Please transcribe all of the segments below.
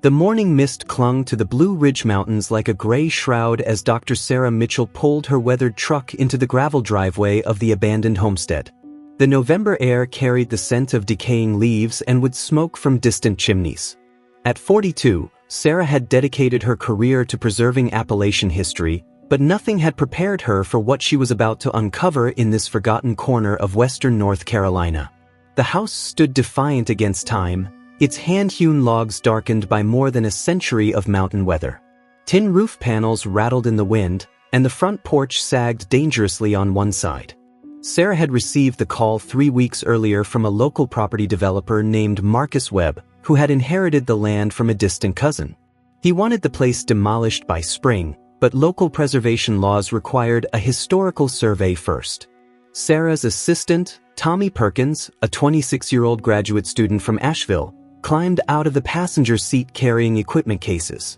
The morning mist clung to the Blue Ridge Mountains like a gray shroud as Dr. Sarah Mitchell pulled her weathered truck into the gravel driveway of the abandoned homestead. The November air carried the scent of decaying leaves and would smoke from distant chimneys. At 42, Sarah had dedicated her career to preserving Appalachian history, but nothing had prepared her for what she was about to uncover in this forgotten corner of western North Carolina. The house stood defiant against time, its hand-hewn logs darkened by more than a century of mountain weather. Tin roof panels rattled in the wind, and the front porch sagged dangerously on one side. Sarah had received the call 3 weeks earlier from a local property developer named Marcus Webb, who had inherited the land from a distant cousin. He wanted the place demolished by spring, but local preservation laws required a historical survey first. Sarah's assistant, Tommy Perkins, a 26-year-old graduate student from Asheville, climbed out of the passenger seat carrying equipment cases.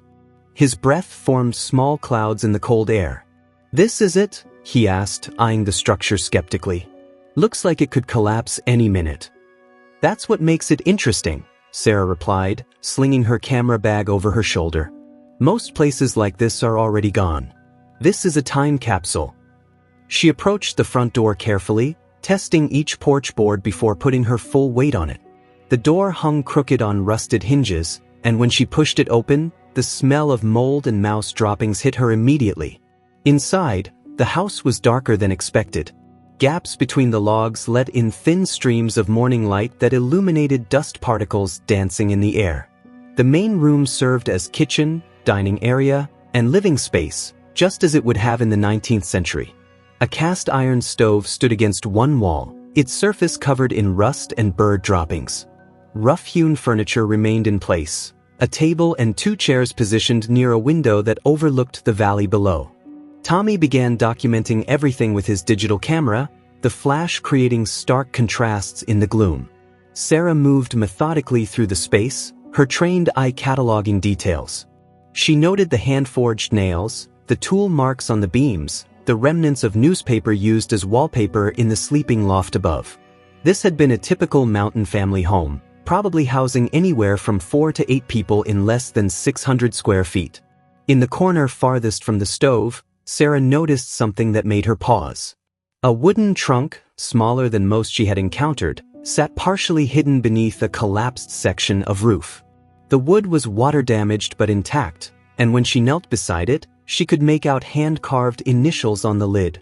His breath formed small clouds in the cold air. "This is it?" he asked, eyeing the structure skeptically. "Looks like it could collapse any minute." "That's what makes it interesting," Sarah replied, slinging her camera bag over her shoulder. "Most places like this are already gone. This is a time capsule." She approached the front door carefully, testing each porch board before putting her full weight on it. The door hung crooked on rusted hinges, and when she pushed it open, the smell of mold and mouse droppings hit her immediately. Inside, the house was darker than expected. Gaps between the logs let in thin streams of morning light that illuminated dust particles dancing in the air. The main room served as kitchen, dining area, and living space, just as it would have in the 19th century. A cast iron stove stood against one wall, its surface covered in rust and bird droppings. Rough-hewn furniture remained in place, a table and 2 chairs positioned near a window that overlooked the valley below. Tommy began documenting everything with his digital camera, the flash creating stark contrasts in the gloom. Sarah moved methodically through the space, her trained eye cataloging details. She noted the hand-forged nails, the tool marks on the beams, the remnants of newspaper used as wallpaper in the sleeping loft above. This had been a typical mountain family home, probably housing anywhere from 4 to 8 people in less than 600 square feet. In the corner farthest from the stove, Sarah noticed something that made her pause. A wooden trunk, smaller than most she had encountered, sat partially hidden beneath a collapsed section of roof. The wood was water-damaged but intact, and when she knelt beside it, she could make out hand-carved initials on the lid.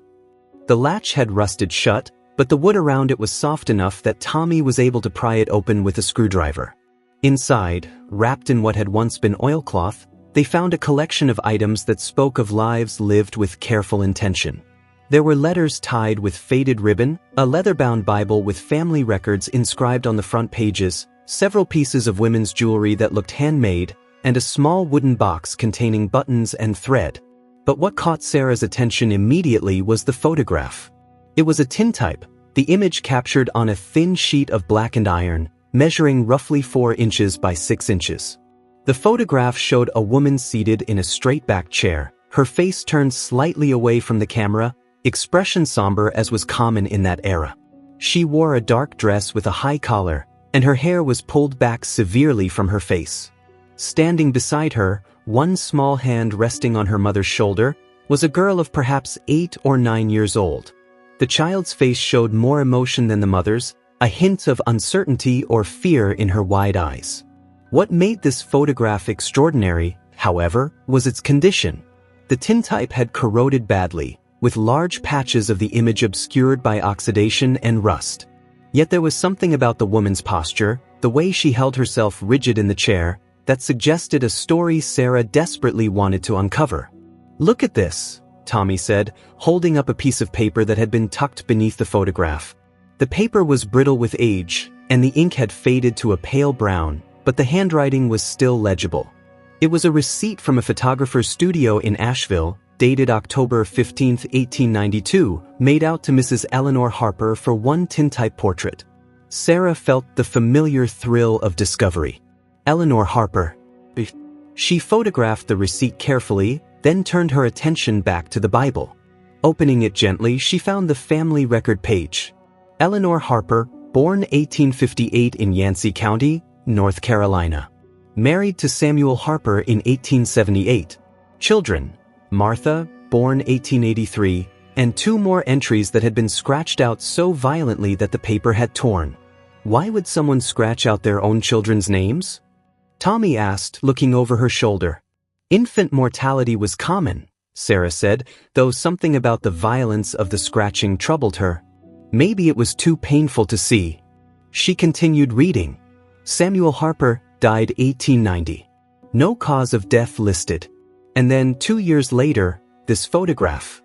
The latch had rusted shut, but the wood around it was soft enough that Tommy was able to pry it open with a screwdriver. Inside, wrapped in what had once been oilcloth, they found a collection of items that spoke of lives lived with careful intention. There were letters tied with faded ribbon, a leather-bound Bible with family records inscribed on the front pages, several pieces of women's jewelry that looked handmade, and a small wooden box containing buttons and thread. But what caught Sarah's attention immediately was the photograph. It was a tintype, the image captured on a thin sheet of blackened iron, measuring roughly 4 inches by 6 inches. The photograph showed a woman seated in a straight-back chair, her face turned slightly away from the camera, expression somber as was common in that era. She wore a dark dress with a high collar, and her hair was pulled back severely from her face. Standing beside her, one small hand resting on her mother's shoulder, was a girl of perhaps 8 or 9 years old. The child's face showed more emotion than the mother's, a hint of uncertainty or fear in her wide eyes. What made this photograph extraordinary, however, was its condition. The tintype had corroded badly, with large patches of the image obscured by oxidation and rust. Yet there was something about the woman's posture, the way she held herself rigid in the chair, that suggested a story Sarah desperately wanted to uncover. "Look at this," Tommy said, holding up a piece of paper that had been tucked beneath the photograph. The paper was brittle with age, and the ink had faded to a pale brown, but the handwriting was still legible. It was a receipt from a photographer's studio in Asheville, dated October 15, 1892, made out to Mrs. Eleanor Harper for one tintype portrait. Sarah felt the familiar thrill of discovery. Eleanor Harper. She photographed the receipt carefully, then turned her attention back to the Bible. Opening it gently, she found the family record page. Eleanor Harper, born 1858 in Yancey County, North Carolina. Married to Samuel Harper in 1878. Children: Martha, born 1883, and 2 more entries that had been scratched out so violently that the paper had torn. Why would someone scratch out their own children's names? Tommy asked, looking over her shoulder. Infant mortality was common, Sarah said, though something about the violence of the scratching troubled her. Maybe it was too painful to see. She continued reading. Samuel Harper died 1890. No cause of death listed. And then 2 years later, this photograph.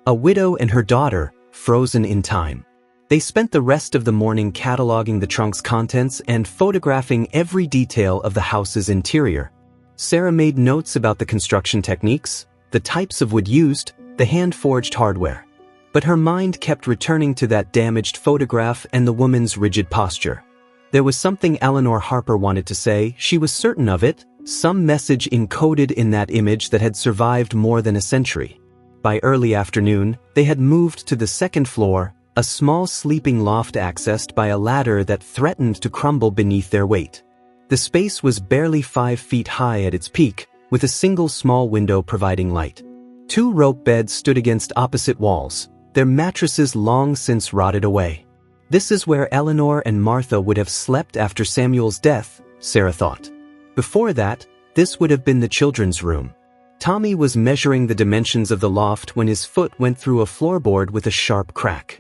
A widow and her daughter, frozen in time. They spent the rest of the morning cataloging the trunk's contents and photographing every detail of the house's interior. Sarah made notes about the construction techniques, the types of wood used, the hand-forged hardware. But her mind kept returning to that damaged photograph and the woman's rigid posture. There was something Eleanor Harper wanted to say, she was certain of it, some message encoded in that image that had survived more than a century. By early afternoon, they had moved to the 2nd floor, a small sleeping loft accessed by a ladder that threatened to crumble beneath their weight. The space was barely 5 feet high at its peak, with a single small window providing light. 2 rope beds stood against opposite walls, their mattresses long since rotted away. This is where Eleanor and Martha would have slept after Samuel's death, Sarah thought. Before that, this would have been the children's room. Tommy was measuring the dimensions of the loft when his foot went through a floorboard with a sharp crack.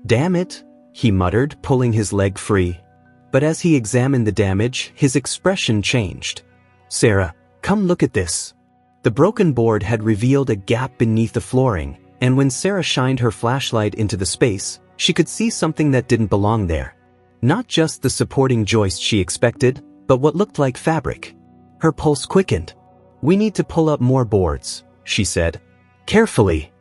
"Damn it," he muttered, pulling his leg free. But as he examined the damage, his expression changed. "Sarah, come look at this." The broken board had revealed a gap beneath the flooring, and when Sarah shined her flashlight into the space, she could see something that didn't belong there. Not just the supporting joist she expected, but what looked like fabric. Her pulse quickened. "We need to pull up more boards," she said. "Carefully."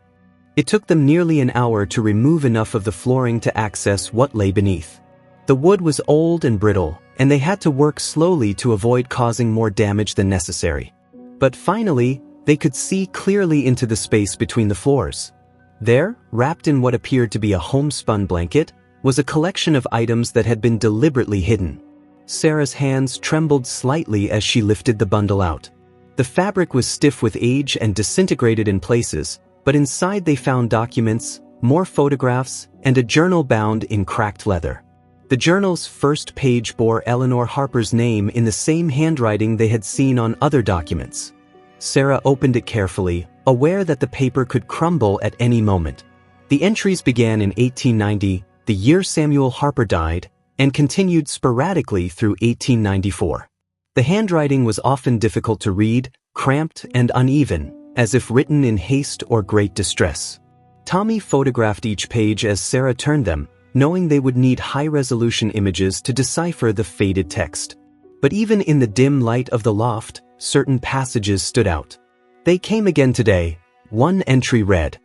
It took them nearly an hour to remove enough of the flooring to access what lay beneath. The wood was old and brittle, and they had to work slowly to avoid causing more damage than necessary. But finally, they could see clearly into the space between the floors. There, wrapped in what appeared to be a homespun blanket, was a collection of items that had been deliberately hidden. Sarah's hands trembled slightly as she lifted the bundle out. The fabric was stiff with age and disintegrated in places, but inside they found documents, more photographs, and a journal bound in cracked leather. The journal's first page bore Eleanor Harper's name in the same handwriting they had seen on other documents. Sarah opened it carefully, aware that the paper could crumble at any moment. The entries began in 1890, the year Samuel Harper died, and continued sporadically through 1894. The handwriting was often difficult to read, cramped and uneven, as if written in haste or great distress. Tommy photographed each page as Sarah turned them, knowing they would need high-resolution images to decipher the faded text. But even in the dim light of the loft, certain passages stood out. "They came again today," one entry read.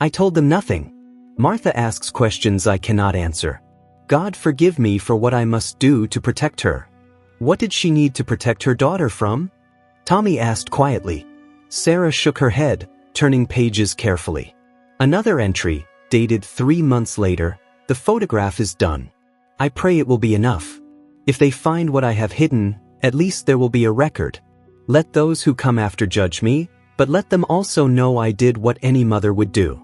"I told them nothing. Martha asks questions I cannot answer. God forgive me for what I must do to protect her." What did she need to protect her daughter from? Tommy asked quietly. Sarah shook her head, turning pages carefully. Another entry, dated 3 months later, "The photograph is done. I pray it will be enough. If they find what I have hidden, at least there will be a record. Let those who come after judge me, but let them also know I did what any mother would do."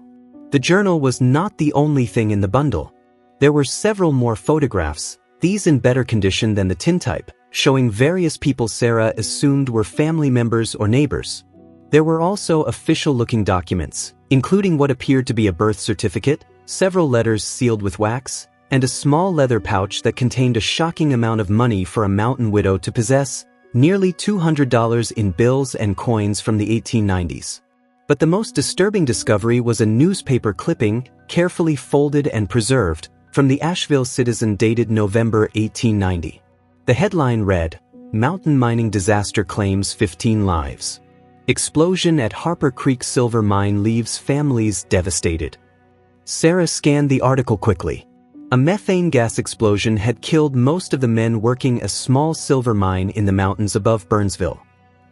The journal was not the only thing in the bundle. There were several more photographs, these in better condition than the tintype, showing various people Sarah assumed were family members or neighbors. There were also official-looking documents, including what appeared to be a birth certificate, several letters sealed with wax, and a small leather pouch that contained a shocking amount of money for a mountain widow to possess, nearly $200 in bills and coins from the 1890s. But the most disturbing discovery was a newspaper clipping, carefully folded and preserved, from the Asheville Citizen dated November 1890. The headline read, "Mountain Mining Disaster Claims 15 Lives. Explosion at Harper Creek Silver Mine Leaves Families Devastated." Sarah scanned the article quickly. A methane gas explosion had killed most of the men working a small silver mine in the mountains above Burnsville.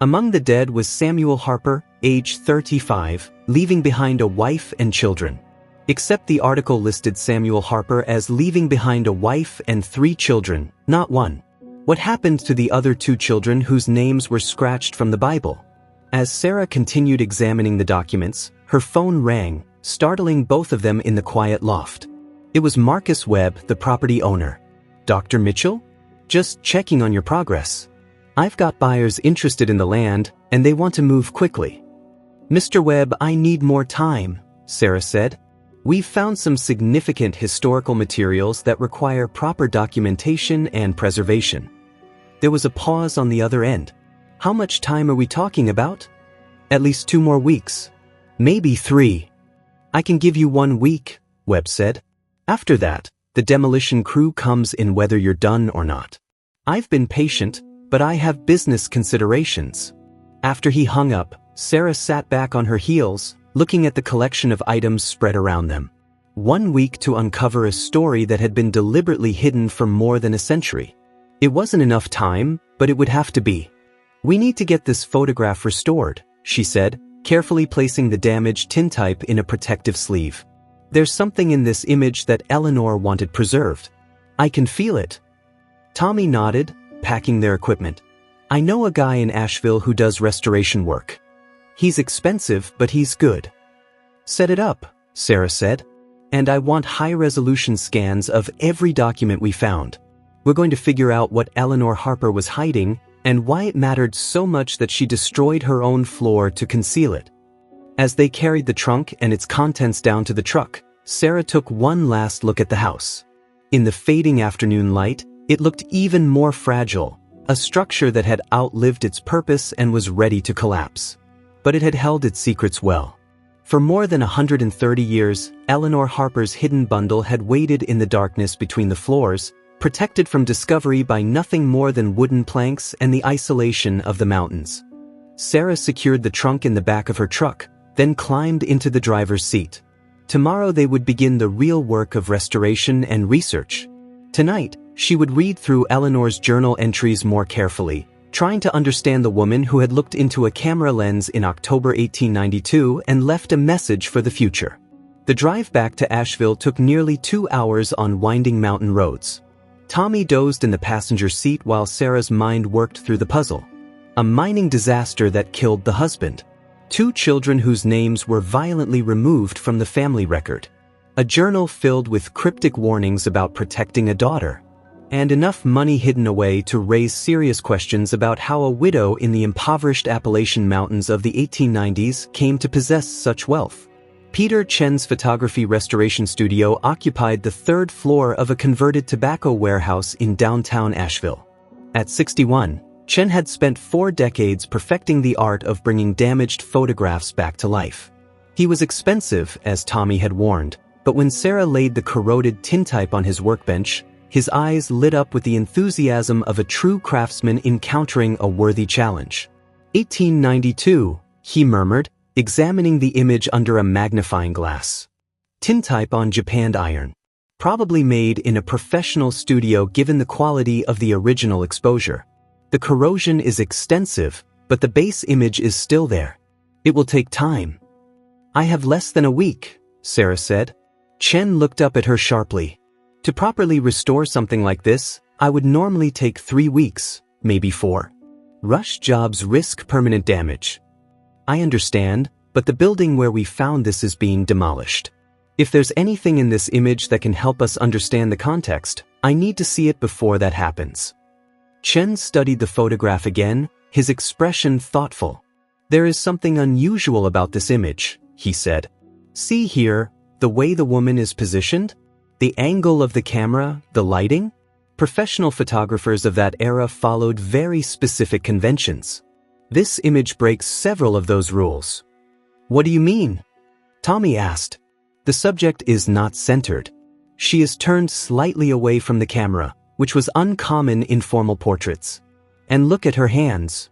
Among the dead was Samuel Harper, age 35, leaving behind a wife and children. Except the article listed Samuel Harper as leaving behind a wife and 3 children, not one. What happened to the other 2 children whose names were scratched from the Bible? As Sarah continued examining the documents, her phone rang, startling both of them in the quiet loft. It was Marcus Webb, the property owner. "Dr. Mitchell? Just checking on your progress. I've got buyers interested in the land, and they want to move quickly." "Mr. Webb, I need more time," Sarah said. "We've found some significant historical materials that require proper documentation and preservation." There was a pause on the other end. "How much time are we talking about?" "At least 2 more weeks. Maybe 3. "I can give you 1 week," Webb said. "After that, the demolition crew comes in whether you're done or not. I've been patient, but I have business considerations." After he hung up, Sarah sat back on her heels, looking at the collection of items spread around them. 1 week to uncover a story that had been deliberately hidden for more than a century. It wasn't enough time, but it would have to be. "We need to get this photograph restored," she said, carefully placing the damaged tintype in a protective sleeve. "There's something in this image that Eleanor wanted preserved. I can feel it." Tommy nodded, packing their equipment. "I know a guy in Asheville who does restoration work. He's expensive, but he's good." "Set it up," Sarah said. "And I want high-resolution scans of every document we found. We're going to figure out what Eleanor Harper was hiding and why it mattered so much that she destroyed her own floor to conceal it." As they carried the trunk and its contents down to the truck, Sarah took one last look at the house. In the fading afternoon light, it looked even more fragile, a structure that had outlived its purpose and was ready to collapse. But it had held its secrets well. For more than 130 years, Eleanor Harper's hidden bundle had waited in the darkness between the floors, protected from discovery by nothing more than wooden planks and the isolation of the mountains. Sarah secured the trunk in the back of her truck, then climbed into the driver's seat. Tomorrow they would begin the real work of restoration and research. Tonight, she would read through Eleanor's journal entries more carefully, trying to understand the woman who had looked into a camera lens in October 1892 and left a message for the future. The drive back to Asheville took nearly 2 hours on winding mountain roads. Tommy dozed in the passenger seat while Sarah's mind worked through the puzzle. A mining disaster that killed the husband. 2 children whose names were violently removed from the family record. A journal filled with cryptic warnings about protecting a daughter. And enough money hidden away to raise serious questions about how a widow in the impoverished Appalachian mountains of the 1890s came to possess such wealth. Peter Chen's photography restoration studio occupied the 3rd floor of a converted tobacco warehouse in downtown Asheville. At 61, Chen had spent 4 decades perfecting the art of bringing damaged photographs back to life. He was expensive, as Tommy had warned, but when Sarah laid the corroded tintype on his workbench, his eyes lit up with the enthusiasm of a true craftsman encountering a worthy challenge. 1892, he murmured, examining the image under a magnifying glass. Tintype on japanned iron. Probably made in a professional studio given the quality of the original exposure. The corrosion is extensive, but the base image is still there. It will take time. "I have less than a week," Sarah said. Chen looked up at her sharply. "To properly restore something like this, I would normally take 3 weeks, maybe 4. Rush jobs risk permanent damage." "I understand, but the building where we found this is being demolished. If there's anything in this image that can help us understand the context, I need to see it before that happens." Chen studied the photograph again, his expression thoughtful. "There is something unusual about this image," he said. "See here, the way the woman is positioned? The angle of the camera, the lighting? Professional photographers of that era followed very specific conventions. This image breaks several of those rules." "What do you mean?" Tommy asked. "The subject is not centered. She is turned slightly away from the camera, which was uncommon in formal portraits. And look at her hands."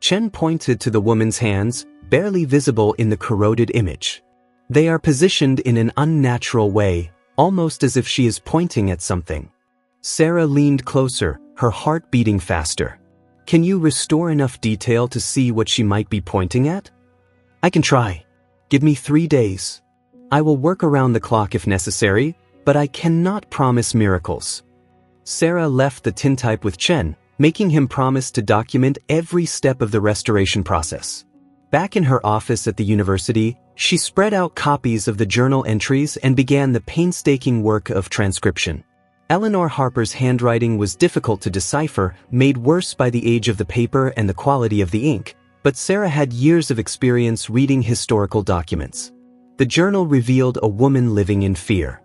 Chen pointed to the woman's hands, barely visible in the corroded image. "They are positioned in an unnatural way, almost as if she is pointing at something." Sarah leaned closer, her heart beating faster. "Can you restore enough detail to see what she might be pointing at?" "I can try. Give me 3 days. I will work around the clock if necessary, but I cannot promise miracles." Sarah left the tintype with Chen, making him promise to document every step of the restoration process. Back in her office at the university, she spread out copies of the journal entries and began the painstaking work of transcription. Eleanor Harper's handwriting was difficult to decipher, made worse by the age of the paper and the quality of the ink, but Sarah had years of experience reading historical documents. The journal revealed a woman living in fear.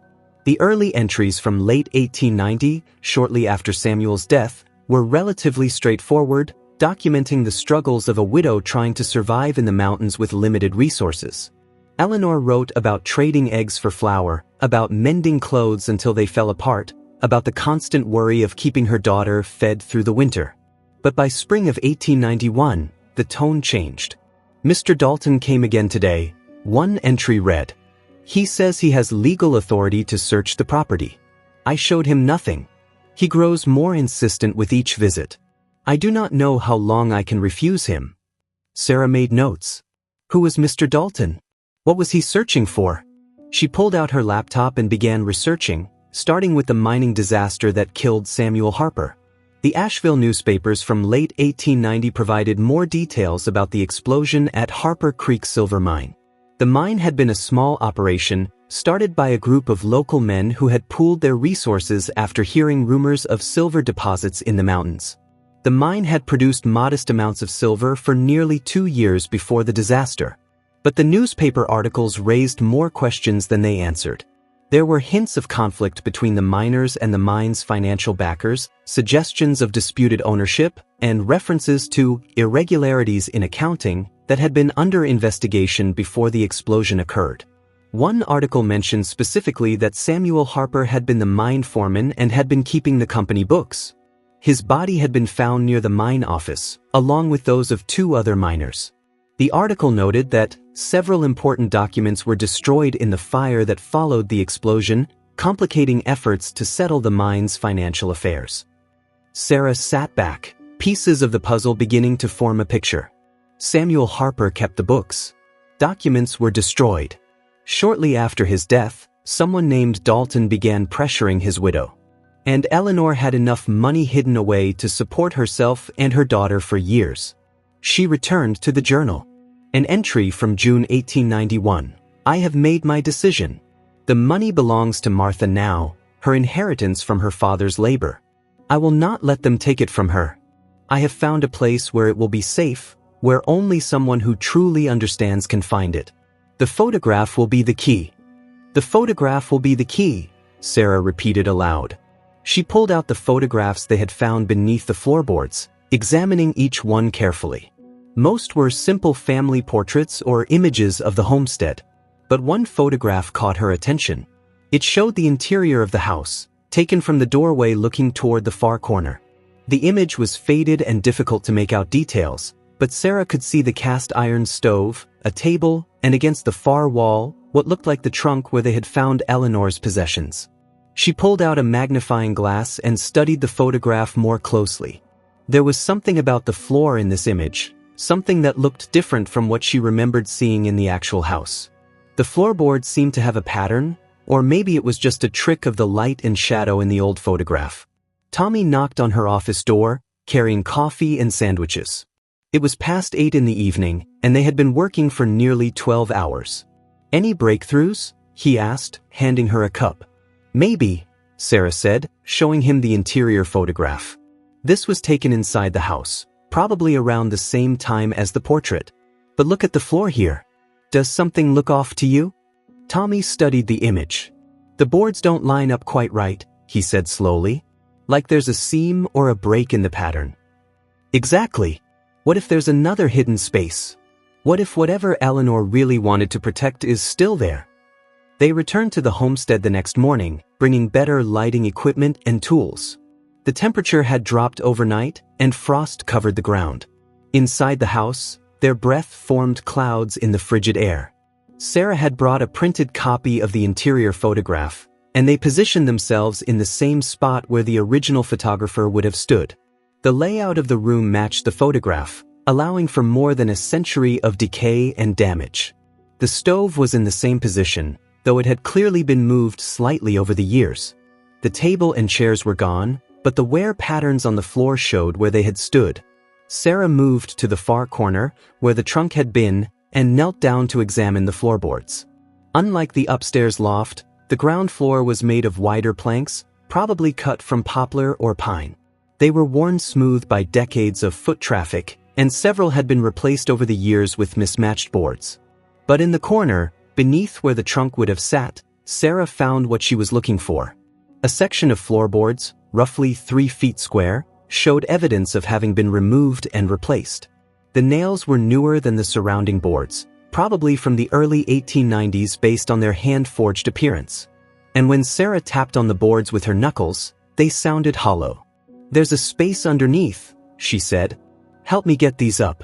The early entries from late 1890, shortly after Samuel's death, were relatively straightforward, documenting the struggles of a widow trying to survive in the mountains with limited resources. Eleanor wrote about trading eggs for flour, about mending clothes until they fell apart, about the constant worry of keeping her daughter fed through the winter. But by spring of 1891, the tone changed. Mr. Dalton came again today, one entry read. He says he has legal authority to search the property. I showed him nothing. He grows more insistent with each visit. I do not know how long I can refuse him. Sarah made notes. Who was Mr. Dalton? What was he searching for? She pulled out her laptop and began researching, starting with the mining disaster that killed Samuel Harper. The Asheville newspapers from late 1890 provided more details about the explosion at Harper Creek Silver Mine. The mine had been a small operation, started by a group of local men who had pooled their resources after hearing rumors of silver deposits in the mountains. The mine had produced modest amounts of silver for nearly 2 years before the disaster. But the newspaper articles raised more questions than they answered. There were hints of conflict between the miners and the mine's financial backers, suggestions of disputed ownership, and references to irregularities in accounting that had been under investigation before the explosion occurred. One article mentioned specifically that Samuel Harper had been the mine foreman and had been keeping the company books. His body had been found near the mine office, along with those of 2 other miners. The article noted that several important documents were destroyed in the fire that followed the explosion, complicating efforts to settle the mine's financial affairs. Sarah sat back, pieces of the puzzle beginning to form a picture. Samuel Harper kept the books. Documents were destroyed. Shortly after his death, someone named Dalton began pressuring his widow. And Eleanor had enough money hidden away to support herself and her daughter for years. She returned to the journal. An entry from June 1891. I have made my decision. The money belongs to Martha now, her inheritance from her father's labor. I will not let them take it from her. I have found a place where it will be safe, where only someone who truly understands can find it. The photograph will be the key. The photograph will be the key, Sarah repeated aloud. She pulled out the photographs they had found beneath the floorboards, examining each one carefully. Most were simple family portraits or images of the homestead, but one photograph caught her attention. It showed the interior of the house, taken from the doorway looking toward the far corner. The image was faded and difficult to make out details, but Sarah could see the cast iron stove, a table, and against the far wall, what looked like the trunk where they had found Eleanor's possessions. She pulled out a magnifying glass and studied the photograph more closely. There was something about the floor in this image, something that looked different from what she remembered seeing in the actual house. The floorboards seemed to have a pattern, or maybe it was just a trick of the light and shadow in the old photograph. Tommy knocked on her office door, carrying coffee and sandwiches. It was past 8 in the evening, and they had been working for nearly 12 hours. Any breakthroughs? He asked, handing her a cup. Maybe, Sarah said, showing him the interior photograph. This was taken inside the house, probably around the same time as the portrait. But look at the floor here. Does something look off to you? Tommy studied the image. The boards don't line up quite right, he said slowly. Like there's a seam or a break in the pattern. Exactly. What if there's another hidden space? What if whatever Eleanor really wanted to protect is still there? They returned to the homestead the next morning, bringing better lighting equipment and tools. The temperature had dropped overnight, and frost covered the ground. Inside the house, their breath formed clouds in the frigid air. Sarah had brought a printed copy of the interior photograph, and they positioned themselves in the same spot where the original photographer would have stood. The layout of the room matched the photograph, allowing for more than a century of decay and damage. The stove was in the same position, though it had clearly been moved slightly over the years. The table and chairs were gone, but the wear patterns on the floor showed where they had stood. Sarah moved to the far corner, where the trunk had been, and knelt down to examine the floorboards. Unlike the upstairs loft, the ground floor was made of wider planks, probably cut from poplar or pine. They were worn smooth by decades of foot traffic, and several had been replaced over the years with mismatched boards. But in the corner, beneath where the trunk would have sat, Sarah found what she was looking for. A section of floorboards, roughly 3 feet square, showed evidence of having been removed and replaced. The nails were newer than the surrounding boards, probably from the early 1890s based on their hand-forged appearance. And when Sarah tapped on the boards with her knuckles, they sounded hollow. "There's a space underneath," she said. "Help me get these up."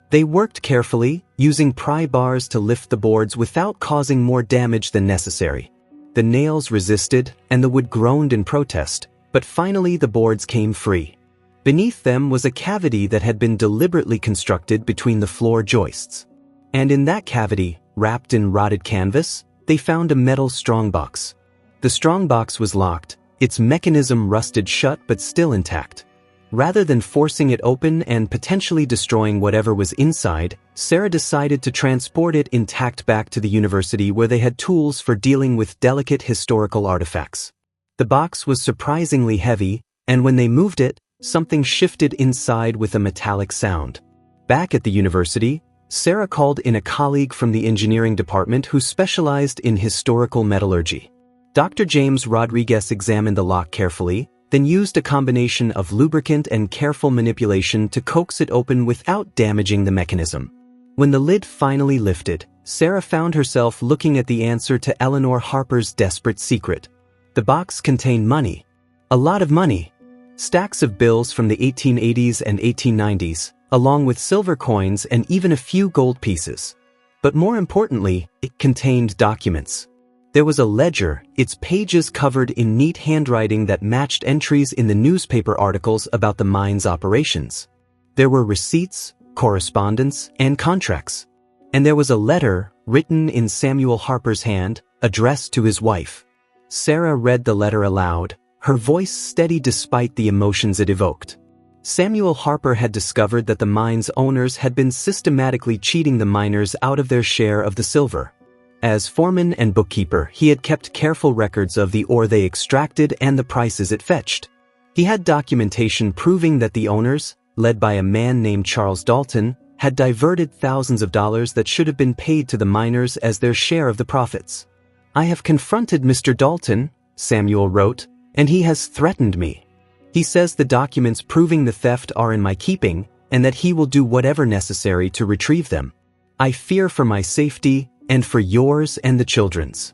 They worked carefully, using pry bars to lift the boards without causing more damage than necessary. The nails resisted, and the wood groaned in protest, but finally the boards came free. Beneath them was a cavity that had been deliberately constructed between the floor joists. And in that cavity, wrapped in rotted canvas, they found a metal strongbox. The strongbox was locked, its mechanism rusted shut but still intact. Rather than forcing it open and potentially destroying whatever was inside, Sarah decided to transport it intact back to the university where they had tools for dealing with delicate historical artifacts. The box was surprisingly heavy, and when they moved it, something shifted inside with a metallic sound. Back at the university, Sarah called in a colleague from the engineering department who specialized in historical metallurgy. Dr. James Rodriguez examined the lock carefully, then used a combination of lubricant and careful manipulation to coax it open without damaging the mechanism. When the lid finally lifted, Sarah found herself looking at the answer to Eleanor Harper's desperate secret. The box contained money. A lot of money. Stacks of bills from the 1880s and 1890s, along with silver coins and even a few gold pieces. But more importantly, it contained documents. There was a ledger, its pages covered in neat handwriting that matched entries in the newspaper articles about the mine's operations. There were receipts, correspondence, and contracts. And there was a letter, written in Samuel Harper's hand, addressed to his wife. Sarah read the letter aloud, her voice steady despite the emotions it evoked. Samuel Harper had discovered that the mine's owners had been systematically cheating the miners out of their share of the silver. As foreman and bookkeeper, he had kept careful records of the ore they extracted and the prices it fetched. He had documentation proving that the owners, led by a man named Charles Dalton, had diverted thousands of dollars that should have been paid to the miners as their share of the profits. "I have confronted Mr. Dalton," Samuel wrote, "and he has threatened me. He says the documents proving the theft are in my keeping, and that he will do whatever necessary to retrieve them. I fear for my safety, and for yours and the children's.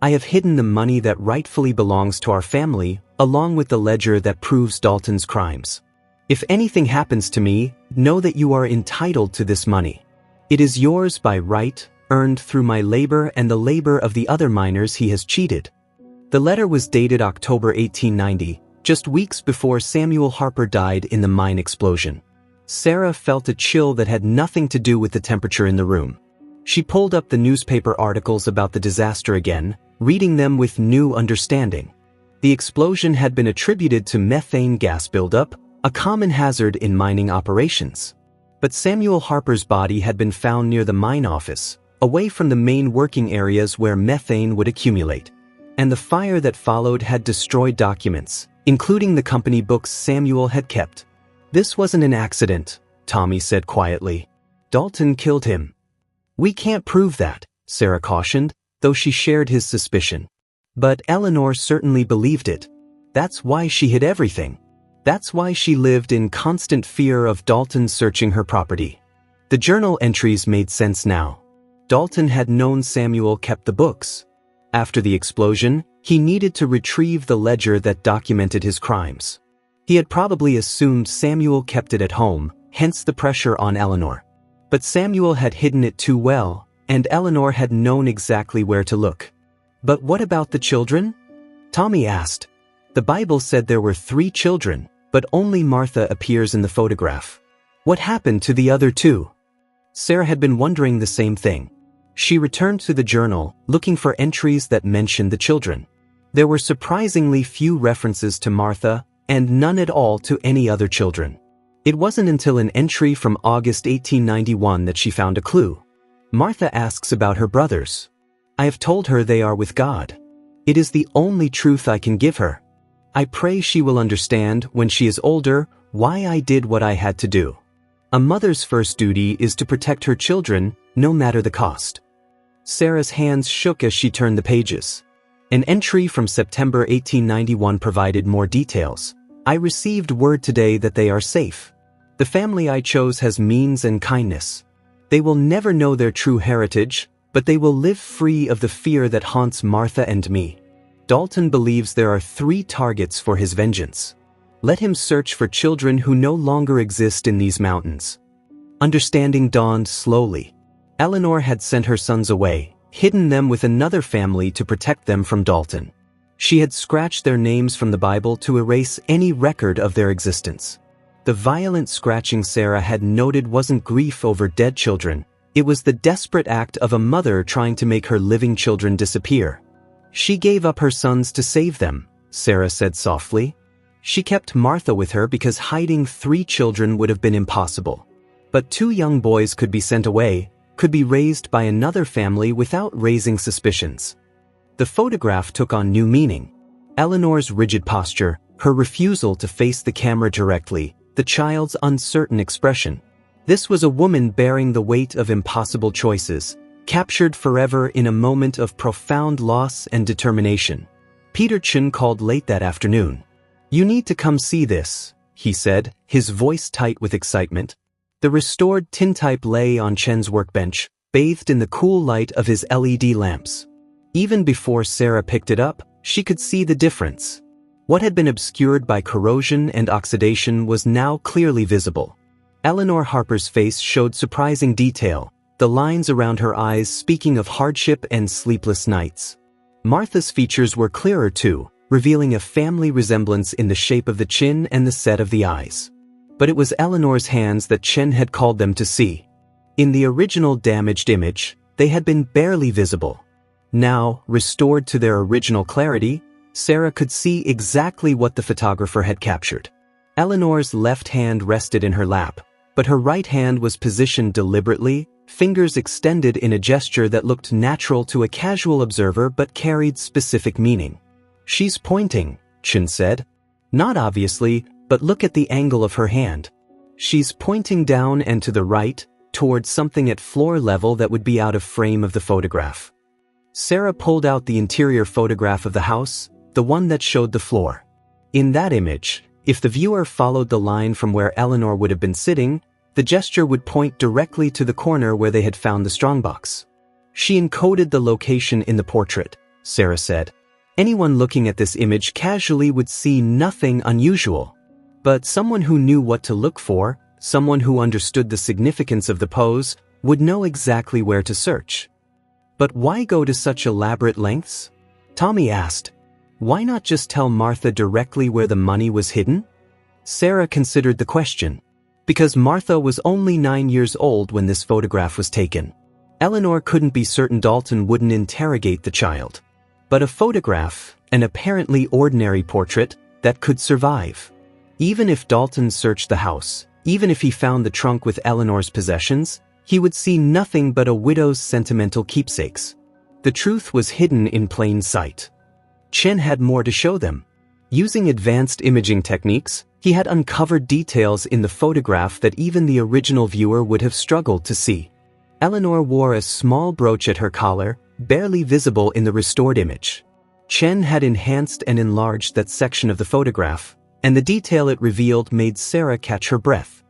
I have hidden the money that rightfully belongs to our family, along with the ledger that proves Dalton's crimes. If anything happens to me, know that you are entitled to this money. It is yours by right, earned through my labor and the labor of the other miners he has cheated." The letter was dated October 1890, just weeks before Samuel Harper died in the mine explosion. Sarah felt a chill that had nothing to do with the temperature in the room. She pulled up the newspaper articles about the disaster again, reading them with new understanding. The explosion had been attributed to methane gas buildup, a common hazard in mining operations. But Samuel Harper's body had been found near the mine office, away from the main working areas where methane would accumulate. And the fire that followed had destroyed documents, including the company books Samuel had kept. "This wasn't an accident," Tommy said quietly. "Dalton killed him." "We can't prove that," Sarah cautioned, though she shared his suspicion. But Eleanor certainly believed it. That's why she hid everything. That's why she lived in constant fear of Dalton searching her property. The journal entries made sense now. Dalton had known Samuel kept the books. After the explosion, he needed to retrieve the ledger that documented his crimes. He had probably assumed Samuel kept it at home, hence the pressure on Eleanor. But Samuel had hidden it too well, and Eleanor had known exactly where to look. "But what about the children?" Tommy asked. "The Bible said there were 3 children, but only Martha appears in the photograph. What happened to the other 2? Sarah had been wondering the same thing. She returned to the journal, looking for entries that mentioned the children. There were surprisingly few references to Martha, and none at all to any other children. It wasn't until an entry from August 1891 that she found a clue. Martha asks about her brothers. I have told her they are with God. It is the only truth I can give her. I pray she will understand, when she is older, why I did what I had to do. A mother's first duty is to protect her children, no matter the cost. Sarah's hands shook as she turned the pages. An entry from September 1891 provided more details. I received word today that they are safe. The family I chose has means and kindness. They will never know their true heritage, but they will live free of the fear that haunts Martha and me. Dalton believes there are 3 targets for his vengeance. Let him search for children who no longer exist in these mountains. Understanding dawned slowly. Eleanor had sent her sons away, hidden them with another family to protect them from Dalton. She had scratched their names from the Bible to erase any record of their existence. The violent scratching Sarah had noted wasn't grief over dead children. It was the desperate act of a mother trying to make her living children disappear. She gave up her sons to save them, Sarah said softly. She kept Martha with her because hiding 3 children would have been impossible. But 2 young boys could be sent away, could be raised by another family without raising suspicions. The photograph took on new meaning. Eleanor's rigid posture, her refusal to face the camera directly, the child's uncertain expression. This was a woman bearing the weight of impossible choices, captured forever in a moment of profound loss and determination. Peter Chen called late that afternoon. You need to come see this, he said, his voice tight with excitement. The restored tintype lay on Chen's workbench, bathed in the cool light of his LED lamps. Even before Sarah picked it up, she could see the difference. What had been obscured by corrosion and oxidation was now clearly visible. Eleanor Harper's face showed surprising detail, the lines around her eyes speaking of hardship and sleepless nights. Martha's features were clearer too, revealing a family resemblance in the shape of the chin and the set of the eyes. But it was Eleanor's hands that Chen had called them to see. In the original damaged image, they had been barely visible. Now, restored to their original clarity, Sarah could see exactly what the photographer had captured. Eleanor's left hand rested in her lap, but her right hand was positioned deliberately, fingers extended in a gesture that looked natural to a casual observer but carried specific meaning. She's pointing, Chen said. Not obviously, but look at the angle of her hand. She's pointing down and to the right, towards something at floor level that would be out of frame of the photograph. Sarah pulled out the interior photograph of the house, the one that showed the floor. In that image, if the viewer followed the line from where Eleanor would have been sitting, the gesture would point directly to the corner where they had found the strongbox. She encoded the location in the portrait, Sarah said. Anyone looking at this image casually would see nothing unusual. But someone who knew what to look for, someone who understood the significance of the pose, would know exactly where to search. But why go to such elaborate lengths? Tommy asked. Why not just tell Martha directly where the money was hidden? Sarah considered the question. Because Martha was only 9 years old when this photograph was taken. Eleanor couldn't be certain Dalton wouldn't interrogate the child. But a photograph, an apparently ordinary portrait, that could survive. Even if Dalton searched the house, even if he found the trunk with Eleanor's possessions, he would see nothing but a widow's sentimental keepsakes. The truth was hidden in plain sight. Chen had more to show them. Using advanced imaging techniques, he had uncovered details in the photograph that even the original viewer would have struggled to see. Eleanor wore a small brooch at her collar, barely visible in the restored image. Chen had enhanced and enlarged that section of the photograph, and the detail it revealed made Sarah catch her breath.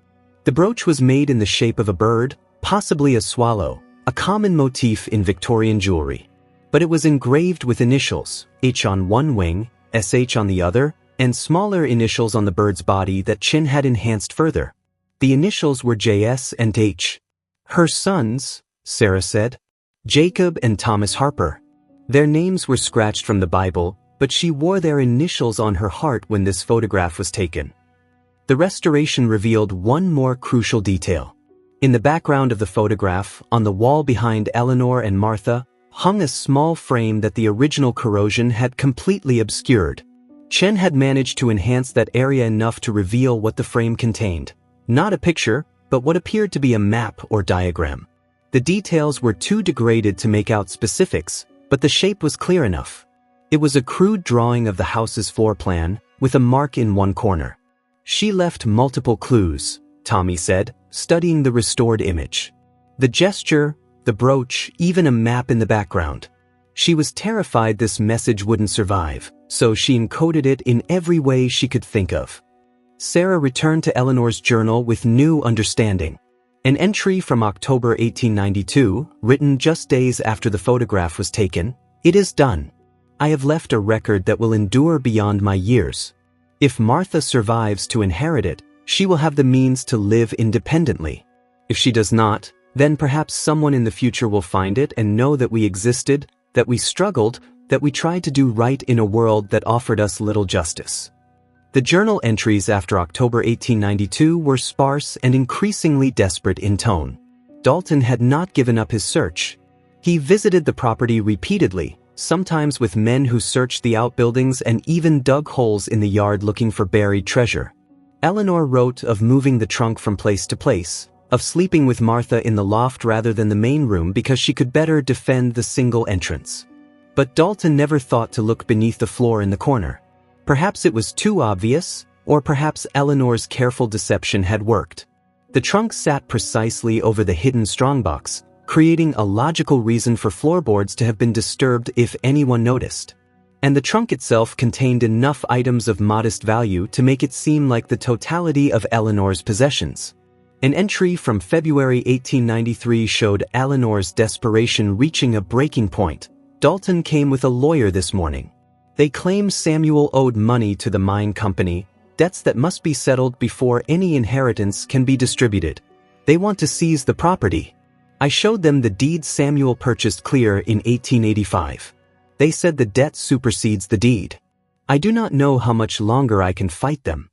The brooch was made in the shape of a bird, possibly a swallow, a common motif in Victorian jewelry. But it was engraved with initials, H on one wing, SH on the other, and smaller initials on the bird's body that Chen had enhanced further. The initials were JS and H. Her sons, Sarah said, Jacob and Thomas Harper. Their names were scratched from the Bible, but she wore their initials on her heart when this photograph was taken. The restoration revealed one more crucial detail. In the background of the photograph, on the wall behind Eleanor and Martha, hung a small frame that the original corrosion had completely obscured. Chen had managed to enhance that area enough to reveal what the frame contained. Not a picture, but what appeared to be a map or diagram. The details were too degraded to make out specifics, but the shape was clear enough. It was a crude drawing of the house's floor plan, with a mark in one corner. She left multiple clues, Tommy said, studying the restored image. The gesture, the brooch, even a map in the background. She was terrified this message wouldn't survive, so she encoded it in every way she could think of. Sarah returned to Eleanor's journal with new understanding. An entry from October 1892, written just days after the photograph was taken. It is done. I have left a record that will endure beyond my years. If Martha survives to inherit it, she will have the means to live independently. If she does not, then perhaps someone in the future will find it and know that we existed, that we struggled, that we tried to do right in a world that offered us little justice. The journal entries after October 1892 were sparse and increasingly desperate in tone. Dalton had not given up his search. He visited the property repeatedly, sometimes with men who searched the outbuildings and even dug holes in the yard looking for buried treasure. Eleanor wrote of moving the trunk from place to place, of sleeping with Martha in the loft rather than the main room because she could better defend the single entrance. But Dalton never thought to look beneath the floor in the corner. Perhaps it was too obvious, or perhaps Eleanor's careful deception had worked. The trunk sat precisely over the hidden strongbox, creating a logical reason for floorboards to have been disturbed if anyone noticed. And the trunk itself contained enough items of modest value to make it seem like the totality of Eleanor's possessions. An entry from February 1893 showed Eleanor's desperation reaching a breaking point. Dalton came with a lawyer this morning. They claim Samuel owed money to the mine company, debts that must be settled before any inheritance can be distributed. They want to seize the property. I showed them the deed Samuel purchased clear in 1885. They said the debt supersedes the deed. I do not know how much longer I can fight them.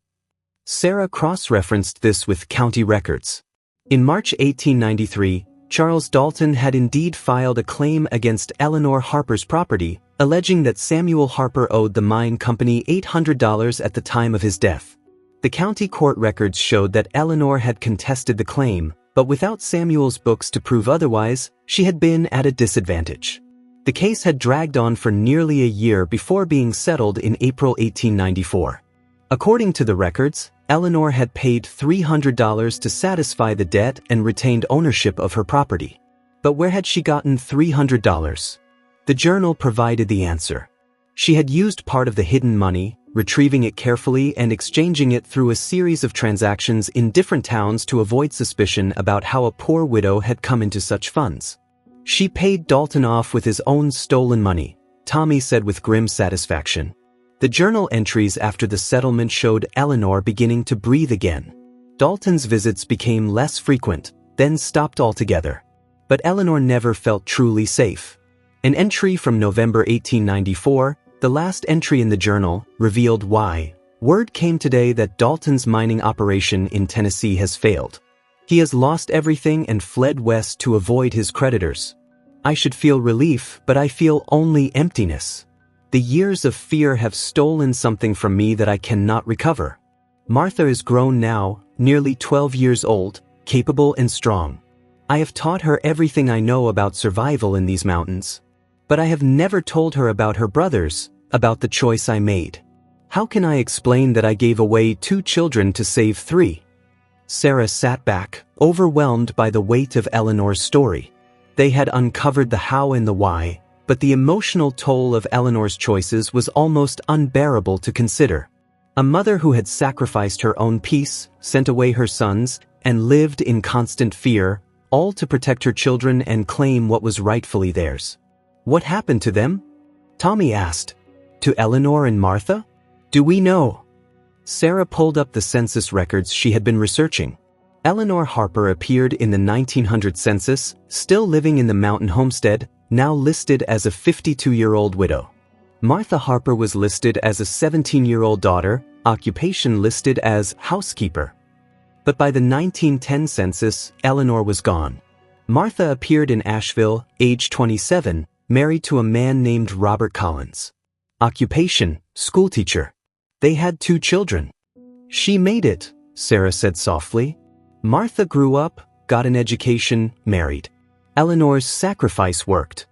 Sarah cross-referenced this with county records. In March 1893, Charles Dalton had indeed filed a claim against Eleanor Harper's property, alleging that Samuel Harper owed the mine company $800 at the time of his death. The county court records showed that Eleanor had contested the claim, but without Samuel's books to prove otherwise, she had been at a disadvantage. The case had dragged on for nearly a year before being settled in April 1894. According to the records, Eleanor had paid $300 to satisfy the debt and retained ownership of her property. But where had she gotten $300? The journal provided the answer. She had used part of the hidden money, retrieving it carefully and exchanging it through a series of transactions in different towns to avoid suspicion about how a poor widow had come into such funds. She paid Dalton off with his own stolen money, Tommy said with grim satisfaction. The journal entries after the settlement showed Eleanor beginning to breathe again. Dalton's visits became less frequent, then stopped altogether. But Eleanor never felt truly safe. An entry from November 1894, the last entry in the journal, revealed why. Word came today that Dalton's mining operation in Tennessee has failed. He has lost everything and fled west to avoid his creditors. I should feel relief, but I feel only emptiness. The years of fear have stolen something from me that I cannot recover. Martha is grown now, nearly 12 years old, capable and strong. I have taught her everything I know about survival in these mountains. But I have never told her about her brothers, about the choice I made. How can I explain that I gave away 2 children to save 3? Sarah sat back, overwhelmed by the weight of Eleanor's story. They had uncovered the how and the why, but the emotional toll of Eleanor's choices was almost unbearable to consider. A mother who had sacrificed her own peace, sent away her sons, and lived in constant fear, all to protect her children and claim what was rightfully theirs. What happened to them? Tommy asked. To Eleanor and Martha? Do we know? Sarah pulled up the census records she had been researching. Eleanor Harper appeared in the 1900 census, still living in the mountain homestead, now listed as a 52-year-old widow. Martha Harper was listed as a 17-year-old daughter, occupation listed as housekeeper. But by the 1910 census, Eleanor was gone. Martha appeared in Asheville, age 27, married to a man named Robert Collins. Occupation, schoolteacher. They had 2 children. She made it, Sarah said softly. Martha grew up, got an education, married. Eleanor's sacrifice worked.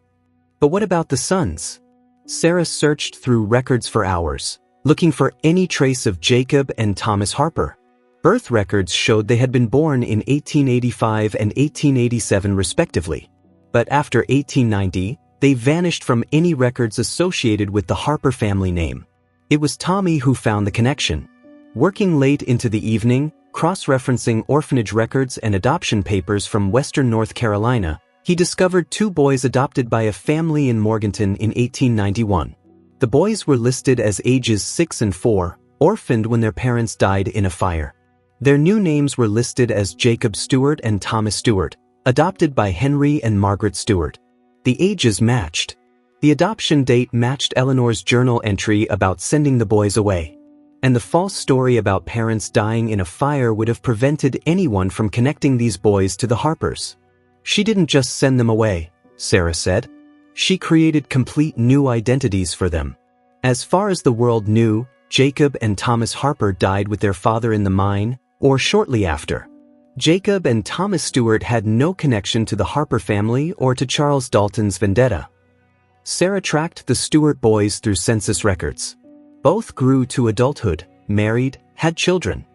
But what about the sons? Sarah searched through records for hours, looking for any trace of Jacob and Thomas Harper. Birth records showed they had been born in 1885 and 1887 respectively. But after 1890, they vanished from any records associated with the Harper family name. It was Tommy who found the connection. Working late into the evening, cross-referencing orphanage records and adoption papers from Western North Carolina, he discovered 2 boys adopted by a family in Morganton in 1891. The boys were listed as ages 6 and 4, orphaned when their parents died in a fire. Their new names were listed as Jacob Stewart and Thomas Stewart, adopted by Henry and Margaret Stewart. The ages matched. The adoption date matched Eleanor's journal entry about sending the boys away. And the false story about parents dying in a fire would have prevented anyone from connecting these boys to the Harpers. She didn't just send them away, Sarah said. She created complete new identities for them. As far as the world knew, Jacob and Thomas Harper died with their father in the mine, or shortly after. Jacob and Thomas Stewart had no connection to the Harper family or to Charles Dalton's vendetta. Sarah tracked the Stewart boys through census records. Both grew to adulthood, married, had children.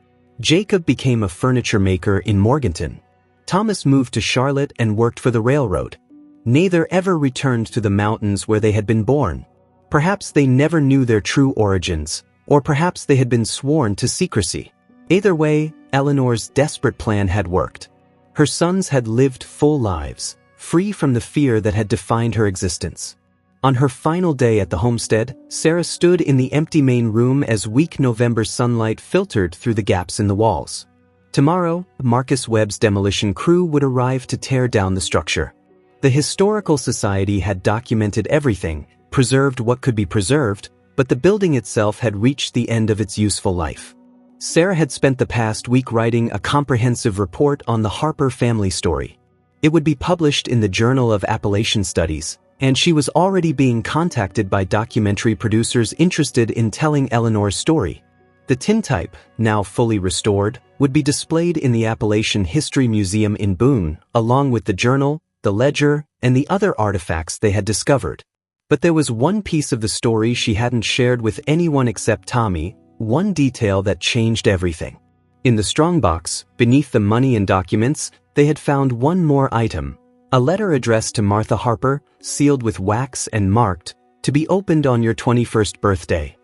Jacob became a furniture maker in Morganton. Thomas moved to Charlotte and worked for the railroad. Neither ever returned to the mountains where they had been born. Perhaps they never knew their true origins, or perhaps they had been sworn to secrecy. Either way, Eleanor's desperate plan had worked. Her sons had lived full lives, free from the fear that had defined her existence. On her final day at the homestead, Sarah stood in the empty main room as weak November sunlight filtered through the gaps in the walls. Tomorrow, Marcus Webb's demolition crew would arrive to tear down the structure. The Historical Society had documented everything, preserved what could be preserved, but the building itself had reached the end of its useful life. Sarah had spent the past week writing a comprehensive report on the Harper family story. It would be published in the Journal of Appalachian Studies, and she was already being contacted by documentary producers interested in telling Eleanor's story. The tintype, now fully restored, would be displayed in the Appalachian History Museum in Boone, along with the journal, the ledger, and the other artifacts they had discovered. But there was one piece of the story she hadn't shared with anyone except Tommy, one detail that changed everything. In the strongbox, beneath the money and documents, they had found one more item, a letter addressed to Martha Harper, sealed with wax and marked, to be opened on your 21st birthday.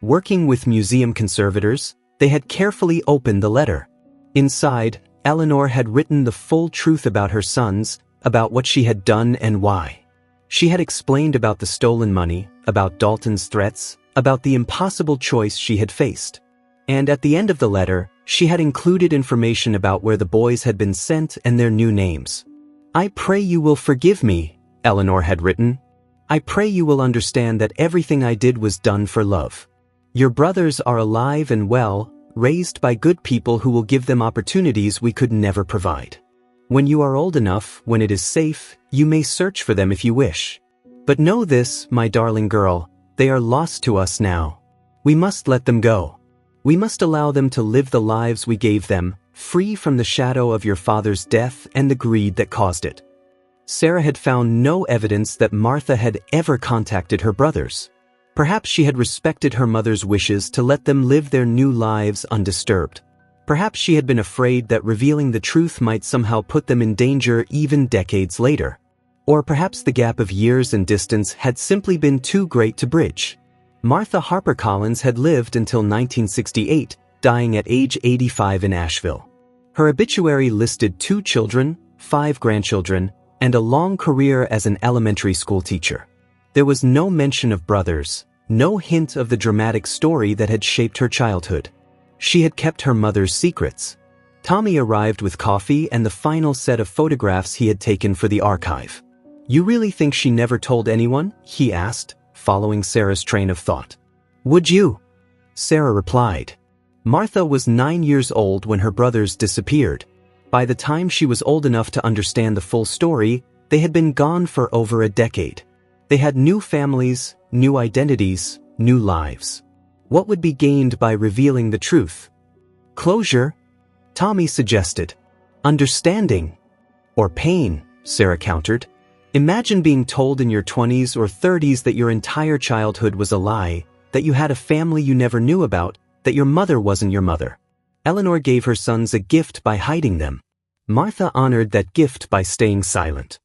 Working with museum conservators, they had carefully opened the letter. Inside, Eleanor had written the full truth about her sons, about what she had done and why. She had explained about the stolen money, about Dalton's threats, about the impossible choice she had faced. And at the end of the letter, she had included information about where the boys had been sent and their new names. "I pray you will forgive me," Eleanor had written. "I pray you will understand that everything I did was done for love. Your brothers are alive and well, raised by good people who will give them opportunities we could never provide. When you are old enough, when it is safe, you may search for them if you wish. But know this, my darling girl, they are lost to us now. We must let them go. We must allow them to live the lives we gave them, free from the shadow of your father's death and the greed that caused it." Sarah had found no evidence that Martha had ever contacted her brothers. Perhaps she had respected her mother's wishes to let them live their new lives undisturbed. Perhaps she had been afraid that revealing the truth might somehow put them in danger even decades later. Or perhaps the gap of years and distance had simply been too great to bridge. Martha Harper Collins had lived until 1968, dying at age 85 in Asheville. Her obituary listed 2 children, 5 grandchildren, and a long career as an elementary school teacher. There was no mention of brothers, no hint of the dramatic story that had shaped her childhood. She had kept her mother's secrets. Tommy arrived with coffee and the final set of photographs he had taken for the archive. "You really think she never told anyone?" he asked, following Sarah's train of thought. "Would you?" Sarah replied. Martha was 9 years old when her brothers disappeared. By the time she was old enough to understand the full story, they had been gone for over a decade. They had new families, new identities, new lives. What would be gained by revealing the truth? Closure, Tommy suggested. Understanding. Or pain, Sarah countered. Imagine being told in your 20s or 30s that your entire childhood was a lie, that you had a family you never knew about, that your mother wasn't your mother. Eleanor gave her sons a gift by hiding them. Martha honored that gift by staying silent.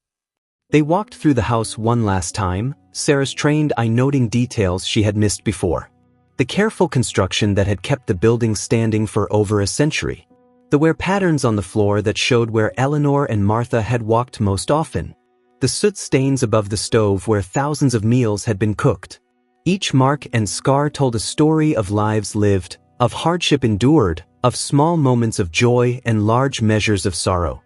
They walked through the house one last time, Sarah's trained eye noting details she had missed before. The careful construction that had kept the building standing for over a century. The wear patterns on the floor that showed where Eleanor and Martha had walked most often. The soot stains above the stove where thousands of meals had been cooked. Each mark and scar told a story of lives lived, of hardship endured, of small moments of joy and large measures of sorrow.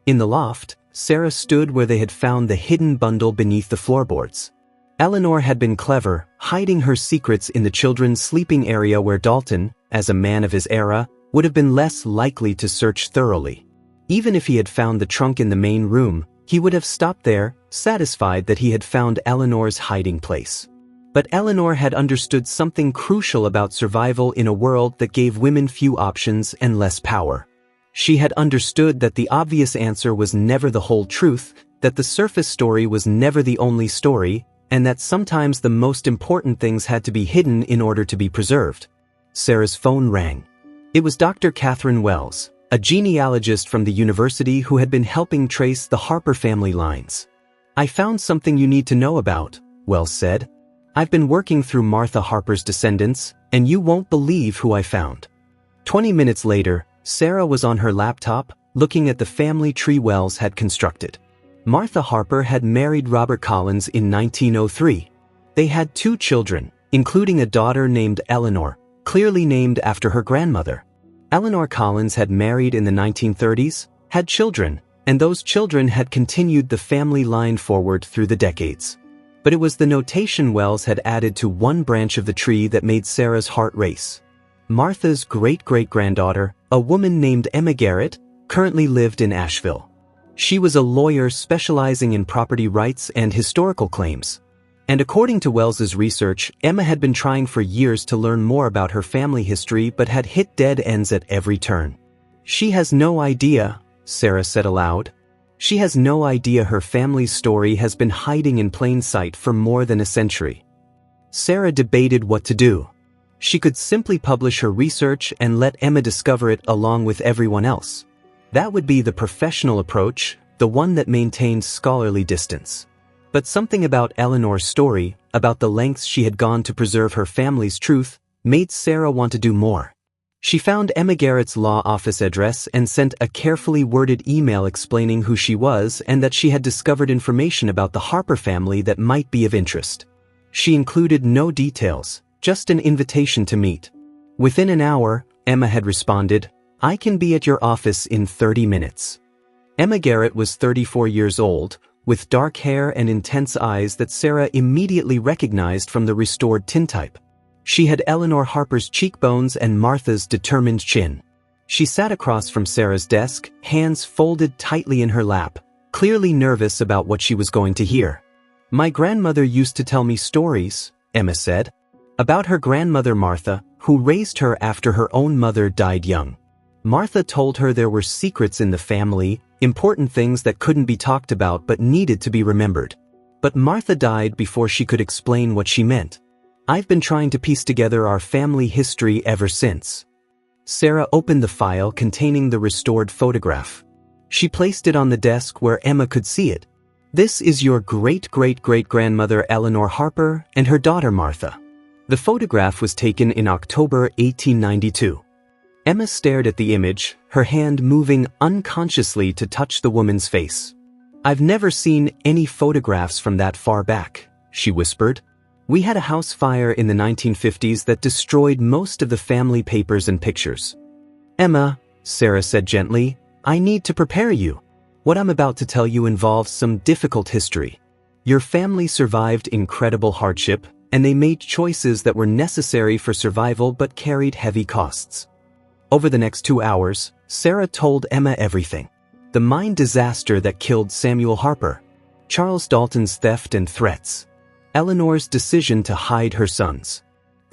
In the loft, Sarah stood where they had found the hidden bundle beneath the floorboards. Eleanor had been clever, hiding her secrets in the children's sleeping area where Dalton, as a man of his era, would have been less likely to search thoroughly. Even if he had found the trunk in the main room, he would have stopped there, satisfied that he had found Eleanor's hiding place. But Eleanor had understood something crucial about survival in a world that gave women few options and less power. She had understood that the obvious answer was never the whole truth, that the surface story was never the only story, and that sometimes the most important things had to be hidden in order to be preserved. Sarah's phone rang. It was Dr. Catherine Wells, a genealogist from the university who had been helping trace the Harper family lines. "I found something you need to know about," Wells said. "I've been working through Martha Harper's descendants, and you won't believe who I found." 20 minutes later, Sarah was on her laptop, looking at the family tree Wells had constructed. Martha Harper had married Robert Collins in 1903. They had 2 children, including a daughter named Eleanor, clearly named after her grandmother. Eleanor Collins had married in the 1930s, had children, and those children had continued the family line forward through the decades. But it was the notation Wells had added to one branch of the tree that made Sarah's heart race. Martha's great-great-granddaughter, a woman named Emma Garrett, currently lived in Asheville. She was a lawyer specializing in property rights and historical claims. And according to Wells's research, Emma had been trying for years to learn more about her family history but had hit dead ends at every turn. "She has no idea," Sarah said aloud. "She has no idea her family's story has been hiding in plain sight for more than a century." Sarah debated what to do. She could simply publish her research and let Emma discover it along with everyone else. That would be the professional approach, the one that maintained scholarly distance. But something about Eleanor's story, about the lengths she had gone to preserve her family's truth, made Sarah want to do more. She found Emma Garrett's law office address and sent a carefully worded email explaining who she was and that she had discovered information about the Harper family that might be of interest. She included no details, just an invitation to meet. Within an hour, Emma had responded, "I can be at your office in 30 minutes." Emma Garrett was 34 years old, with dark hair and intense eyes that Sarah immediately recognized from the restored tintype. She had Eleanor Harper's cheekbones and Martha's determined chin. She sat across from Sarah's desk, hands folded tightly in her lap, clearly nervous about what she was going to hear. "My grandmother used to tell me stories," Emma said, "about her grandmother Martha, who raised her after her own mother died young. Martha told her there were secrets in the family, important things that couldn't be talked about but needed to be remembered. But Martha died before she could explain what she meant. I've been trying to piece together our family history ever since." Sarah opened the file containing the restored photograph. She placed it on the desk where Emma could see it. "This is your great-great-great-grandmother Eleanor Harper and her daughter Martha." The photograph was taken in October 1892. Emma stared at the image, her hand moving unconsciously to touch the woman's face. "I've never seen any photographs from that far back," she whispered. "We had a house fire in the 1950s that destroyed most of the family papers and pictures." "Emma," Sarah said gently, "I need to prepare you. What I'm about to tell you involves some difficult history. Your family survived incredible hardship, and they made choices that were necessary for survival but carried heavy costs." Over the next 2 hours, Sarah told Emma everything. The mine disaster that killed Samuel Harper, Charles Dalton's theft and threats, Eleanor's decision to hide her sons.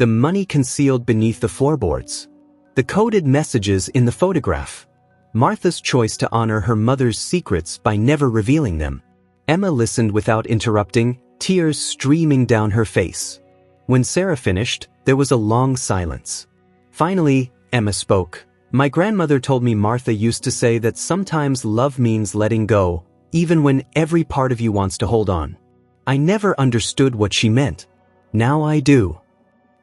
The money concealed beneath the floorboards. The coded messages in the photograph. Martha's choice to honor her mother's secrets by never revealing them. Emma listened without interrupting, tears streaming down her face. When Sarah finished, there was a long silence. Finally, Emma spoke. My grandmother told me Martha used to say that sometimes love means letting go, even when every part of you wants to hold on. I never understood what she meant. Now I do.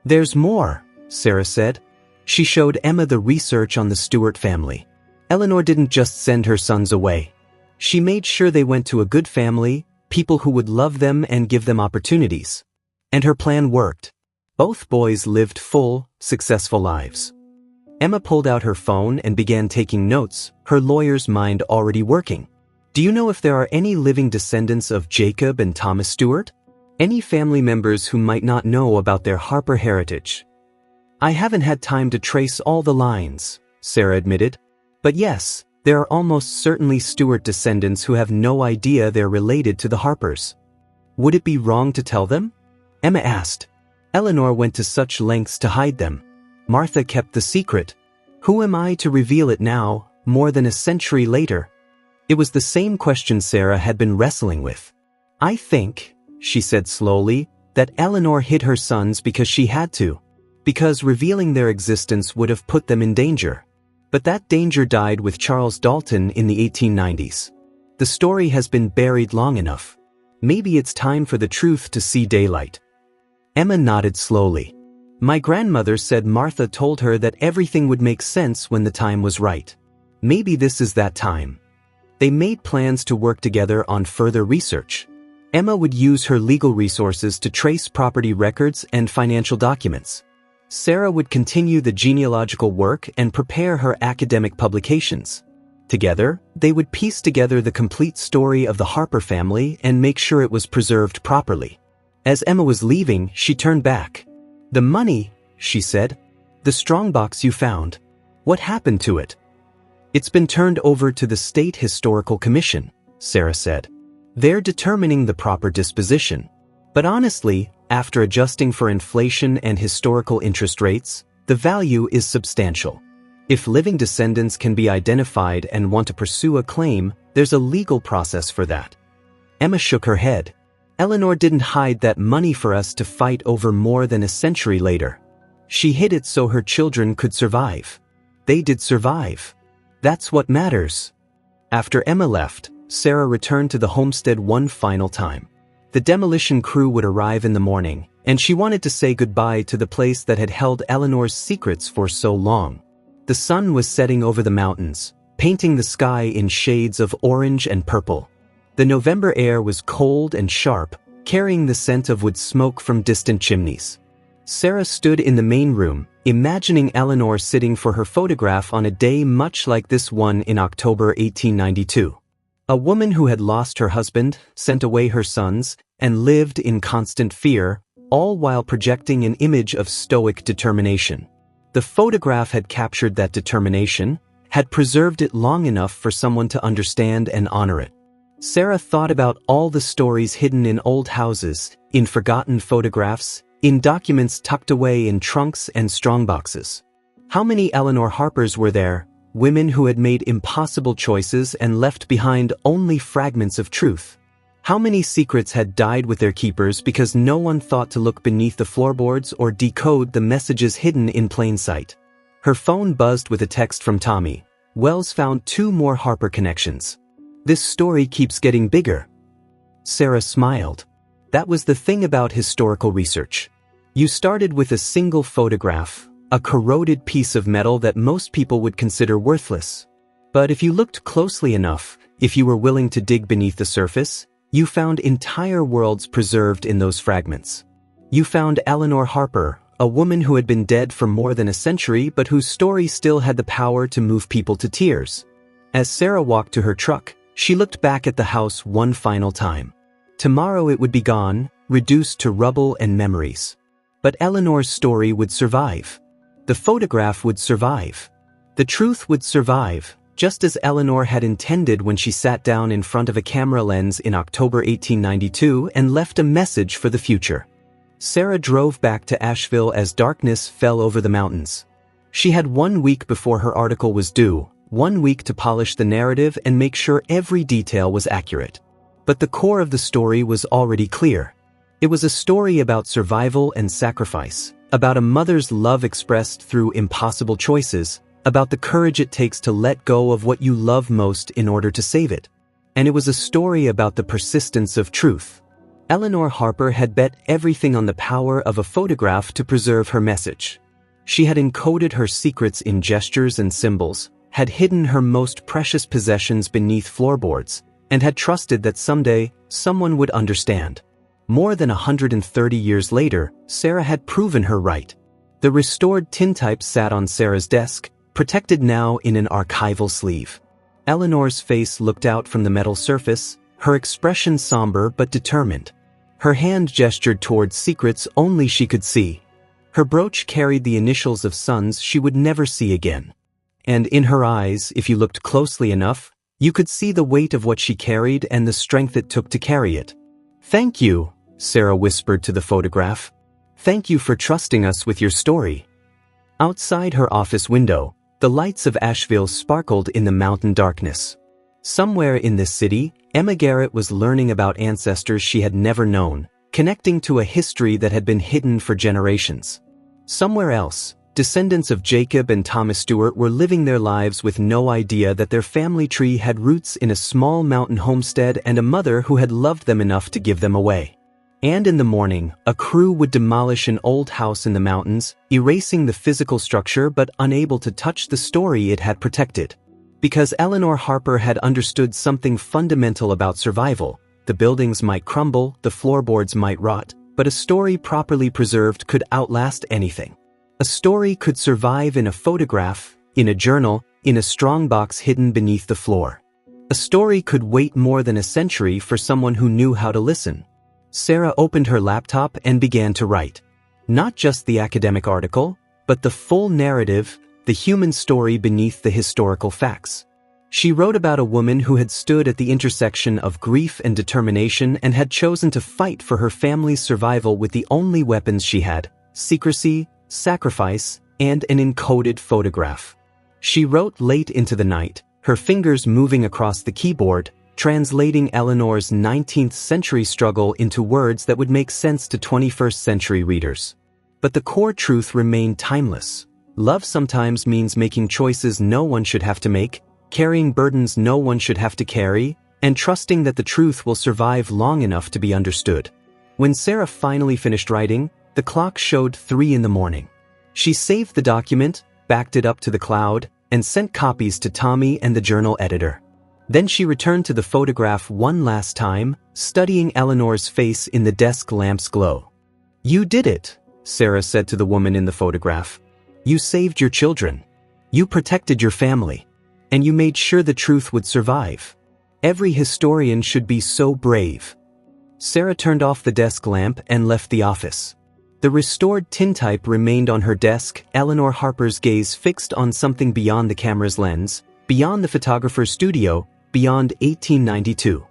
There's more, Sarah said. She showed Emma the research on the Stewart family. Eleanor didn't just send her sons away. She made sure they went to a good family, people who would love them and give them opportunities. And her plan worked. Both boys lived full, successful lives. Emma pulled out her phone and began taking notes, her lawyer's mind already working. Do you know if there are any living descendants of Jacob and Thomas Stewart? Any family members who might not know about their Harper heritage? I haven't had time to trace all the lines, Sarah admitted. But yes, there are almost certainly Stewart descendants who have no idea they're related to the Harpers. Would it be wrong to tell them? Emma asked. Eleanor went to such lengths to hide them. Martha kept the secret. Who am I to reveal it now, more than a century later? It was the same question Sarah had been wrestling with. I think, she said slowly, that Eleanor hid her sons because she had to. Because revealing their existence would have put them in danger. But that danger died with Charles Dalton in the 1890s. The story has been buried long enough. Maybe it's time for the truth to see daylight. Emma nodded slowly. My grandmother said Martha told her that everything would make sense when the time was right. Maybe this is that time. They made plans to work together on further research. Emma would use her legal resources to trace property records and financial documents. Sarah would continue the genealogical work and prepare her academic publications. Together, they would piece together the complete story of the Harper family and make sure it was preserved properly. As Emma was leaving, she turned back. The money, she said. The strongbox you found. What happened to it? It's been turned over to the State Historical Commission, Sarah said. They're determining the proper disposition. But honestly, after adjusting for inflation and historical interest rates, the value is substantial. If living descendants can be identified and want to pursue a claim, there's a legal process for that. Emma shook her head. Eleanor didn't hide that money for us to fight over more than a century later. She hid it so her children could survive. They did survive. That's what matters. After Emma left, Sarah returned to the homestead one final time. The demolition crew would arrive in the morning, and she wanted to say goodbye to the place that had held Eleanor's secrets for so long. The sun was setting over the mountains, painting the sky in shades of orange and purple. The November air was cold and sharp, carrying the scent of wood smoke from distant chimneys. Sarah stood in the main room, imagining Eleanor sitting for her photograph on a day much like this one in October 1892. A woman who had lost her husband, sent away her sons, and lived in constant fear, all while projecting an image of stoic determination. The photograph had captured that determination, had preserved it long enough for someone to understand and honor it. Sarah thought about all the stories hidden in old houses, in forgotten photographs, in documents tucked away in trunks and strongboxes. How many Eleanor Harpers were there? Women who had made impossible choices and left behind only fragments of truth. How many secrets had died with their keepers because no one thought to look beneath the floorboards or decode the messages hidden in plain sight? Her phone buzzed with a text from Tommy. Wells found 2 more Harper connections. This story keeps getting bigger. Sarah smiled. That was the thing about historical research. You started with a single photograph, a corroded piece of metal that most people would consider worthless. But if you looked closely enough, if you were willing to dig beneath the surface, you found entire worlds preserved in those fragments. You found Eleanor Harper, a woman who had been dead for more than a century but whose story still had the power to move people to tears. As Sarah walked to her truck, she looked back at the house one final time. Tomorrow it would be gone, reduced to rubble and memories. But Eleanor's story would survive. The photograph would survive. The truth would survive, just as Eleanor had intended when she sat down in front of a camera lens in October 1892 and left a message for the future. Sarah drove back to Asheville as darkness fell over the mountains. She had 1 week before her article was due, 1 week to polish the narrative and make sure every detail was accurate. But the core of the story was already clear. It was a story about survival and sacrifice, about a mother's love expressed through impossible choices, about the courage it takes to let go of what you love most in order to save it. And it was a story about the persistence of truth. Eleanor Harper had bet everything on the power of a photograph to preserve her message. She had encoded her secrets in gestures and symbols, had hidden her most precious possessions beneath floorboards, and had trusted that someday, someone would understand. More than 130 years later, Sarah had proven her right. The restored tintype sat on Sarah's desk, protected now in an archival sleeve. Eleanor's face looked out from the metal surface, her expression somber but determined. Her hand gestured towards secrets only she could see. Her brooch carried the initials of sons she would never see again. And in her eyes, if you looked closely enough, you could see the weight of what she carried and the strength it took to carry it. "Thank you," Sarah whispered to the photograph. "Thank you for trusting us with your story." Outside her office window, the lights of Asheville sparkled in the mountain darkness. Somewhere in this city, Emma Garrett was learning about ancestors she had never known, connecting to a history that had been hidden for generations. Somewhere else, descendants of Jacob and Thomas Stewart were living their lives with no idea that their family tree had roots in a small mountain homestead and a mother who had loved them enough to give them away. And in the morning, a crew would demolish an old house in the mountains, erasing the physical structure but unable to touch the story it had protected. Because Eleanor Harper had understood something fundamental about survival, the buildings might crumble, the floorboards might rot, but a story properly preserved could outlast anything. A story could survive in a photograph, in a journal, in a strongbox hidden beneath the floor. A story could wait more than a century for someone who knew how to listen. Sarah opened her laptop and began to write. Not just the academic article, but the full narrative, the human story beneath the historical facts. She wrote about a woman who had stood at the intersection of grief and determination and had chosen to fight for her family's survival with the only weapons she had: secrecy, sacrifice, and an encoded photograph. She wrote late into the night, her fingers moving across the keyboard, translating Eleanor's 19th century struggle into words that would make sense to 21st century readers. But the core truth remained timeless. Love sometimes means making choices no one should have to make, carrying burdens no one should have to carry, and trusting that the truth will survive long enough to be understood. When Sarah finally finished writing, the clock showed 3 in the morning. She saved the document, backed it up to the cloud, and sent copies to Tommy and the journal editor. Then she returned to the photograph one last time, studying Eleanor's face in the desk lamp's glow. "You did it," Sarah said to the woman in the photograph. "You saved your children. You protected your family. And you made sure the truth would survive. Every historian should be so brave." Sarah turned off the desk lamp and left the office. The restored tintype remained on her desk, Eleanor Harper's gaze fixed on something beyond the camera's lens, beyond the photographer's studio, beyond 1892.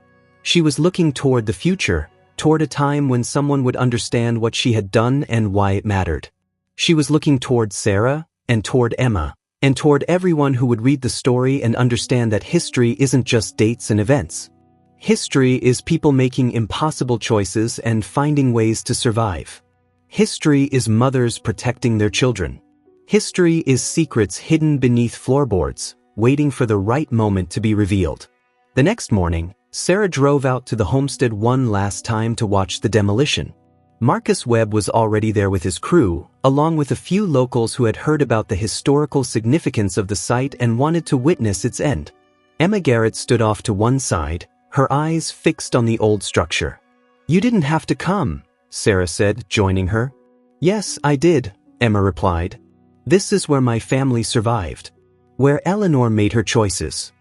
She was looking toward the future, toward a time when someone would understand what she had done and why it mattered. She was looking toward Sarah, and toward Emma, and toward everyone who would read the story and understand that history isn't just dates and events. History is people making impossible choices and finding ways to survive. History is mothers protecting their children. History is secrets hidden beneath floorboards, waiting for the right moment to be revealed. The next morning, Sarah drove out to the homestead one last time to watch the demolition. Marcus Webb was already there with his crew, along with a few locals who had heard about the historical significance of the site and wanted to witness its end. Emma Garrett stood off to one side, her eyes fixed on the old structure. "You didn't have to come," Sarah said, joining her. "Yes, I did," Emma replied. "This is where my family survived. Where Eleanor made her choices.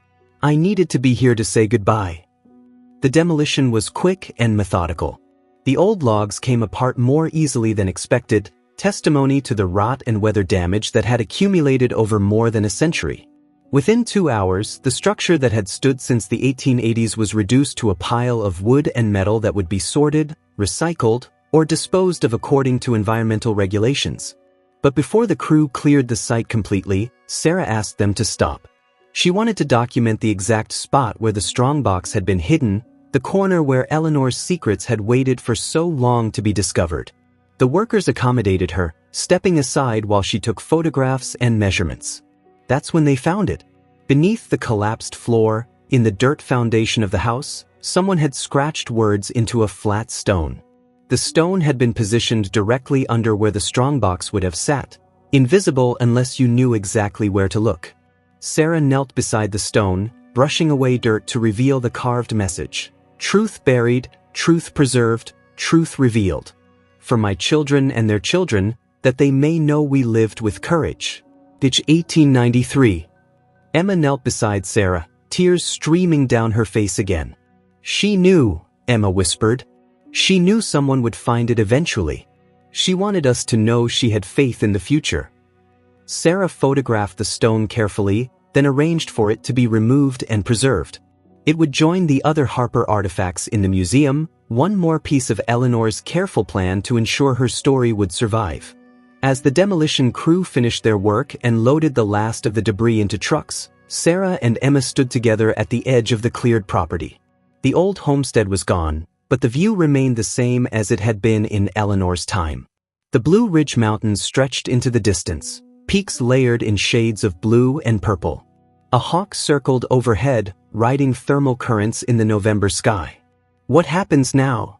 I needed to be here to say goodbye." The demolition was quick and methodical. The old logs came apart more easily than expected, testimony to the rot and weather damage that had accumulated over more than a century. Within 2 hours, the structure that had stood since the 1880s was reduced to a pile of wood and metal that would be sorted, recycled, or disposed of according to environmental regulations. But before the crew cleared the site completely, Sarah asked them to stop. She wanted to document the exact spot where the strongbox had been hidden, the corner where Eleanor's secrets had waited for so long to be discovered. The workers accommodated her, stepping aside while she took photographs and measurements. That's when they found it. Beneath the collapsed floor, in the dirt foundation of the house, someone had scratched words into a flat stone. The stone had been positioned directly under where the strongbox would have sat, invisible unless you knew exactly where to look. Sarah knelt beside the stone, brushing away dirt to reveal the carved message. Truth buried, truth preserved, truth revealed. For my children and their children, that they may know we lived with courage. Ditch 1893. Emma knelt beside Sarah, tears streaming down her face again. She knew, Emma whispered. She knew someone would find it eventually. She wanted us to know she had faith in the future. Sarah photographed the stone carefully, then arranged for it to be removed and preserved. It would join the other Harper artifacts in the museum, one more piece of Eleanor's careful plan to ensure her story would survive. As the demolition crew finished their work and loaded the last of the debris into trucks, Sarah and Emma stood together at the edge of the cleared property. The old homestead was gone, but the view remained the same as it had been in Eleanor's time. The Blue Ridge Mountains stretched into the distance, peaks layered in shades of blue and purple. A hawk circled overhead, riding thermal currents in the November sky. What happens now?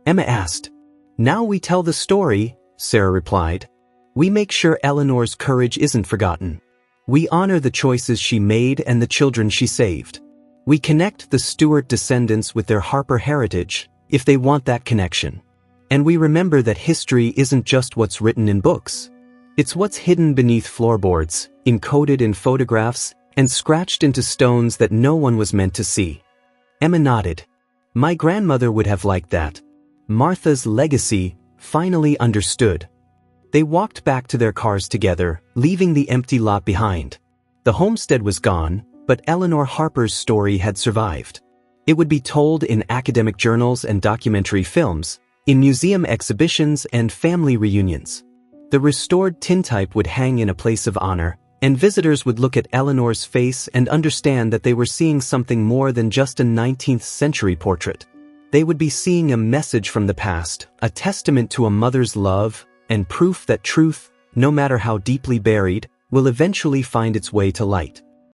Emma asked. Now we tell the story, Sarah replied. We make sure Eleanor's courage isn't forgotten. We honor the choices she made and the children she saved. We connect the Stewart descendants with their Harper heritage, if they want that connection. And we remember that history isn't just what's written in books. It's what's hidden beneath floorboards, encoded in photographs, and scratched into stones that no one was meant to see. Emma nodded. My grandmother would have liked that. Martha's legacy, finally understood. They walked back to their cars together, leaving the empty lot behind. The homestead was gone, but Eleanor Harper's story had survived. It would be told in academic journals and documentary films, in museum exhibitions and family reunions. The restored tintype would hang in a place of honor, and visitors would look at Eleanor's face and understand that they were seeing something more than just a 19th century portrait. They would be seeing a message from the past, a testament to a mother's love, and proof that truth, no matter how deeply buried, will eventually find its way to light.